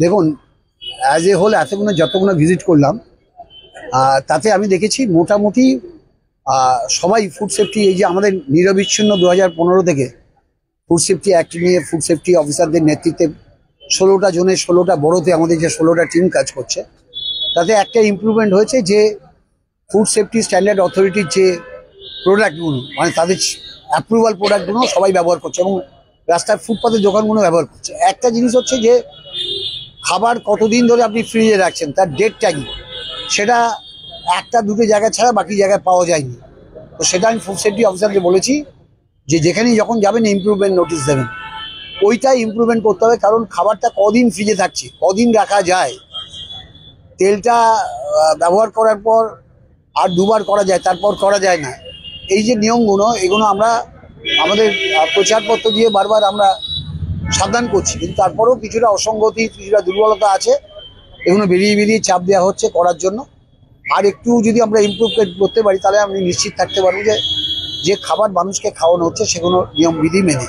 দেখুন, as a whole এতগুলো যতগুলো ভিজিট করলাম তাতে আমি দেখেছি মোটামুটি সবাই ফুড সেফটি, এই যে আমাদের নিরবিচ্ছিন্ন 2015 থেকে ফুড সেফটি অ্যাক্ট নিয়ে ফুড সেফটি অফিসারদের নেতৃত্বে 16টা জোনে 16টা বড়োতে আমাদের যে 16টা টিম কাজ করছে, তাতে একটা ইমপ্রুভমেন্ট হয়েছে যে ফুড সেফটি স্ট্যান্ডার্ড অথরিটির যে প্রোডাক্টগুলো, মানে তাদের অ্যাপ্রুভাল প্রোডাক্টগুলো সবাই ব্যবহার করছে এবং রাস্তার ফুটপাতের দোকানগুলো ব্যবহার করছে। একটা জিনিস হচ্ছে যে খাবার কতদিন ধরে আপনি ফ্রিজে রাখছেন তার ডেটটা কি, সেটা একটা দুটো জায়গা ছাড়া বাকি জায়গায় পাওয়া যায়নি। তো সেটা আমি ফুড সেফটি অফিসারকে বলেছি যে যেখানেই যখন যাবেন ইমপ্রুভমেন্ট নোটিশ দেবেন, ওইটাই ইমপ্রুভমেন্ট করতে হবে। কারণ খাবারটা কদিন ফ্রিজে থাকছে, কদিন রাখা যায়, তেলটা ব্যবহার করার পর আর দুবার করা যায়, তারপর করা যায় না। এই যে নিয়মগুলো, এগুলো আমরা আমাদের প্রচারপত্র দিয়ে বারবার আমরা সাবধান করছি, কিন্তু তারপরেও কিছুটা অসঙ্গতি, কিছুটা দুর্বলতা আছে। এগুলো বেরিয়ে বেরিয়ে চাপ দেওয়া হচ্ছে করার জন্য। আর একটু যদি আমরা ইমপ্রুভ করতে পারি তাহলে আমি নিশ্চিত থাকতে পারবো যে যে খাবার মানুষকে খাওয়ানো হচ্ছে সেগুলো নিয়ম বিধি মেনে।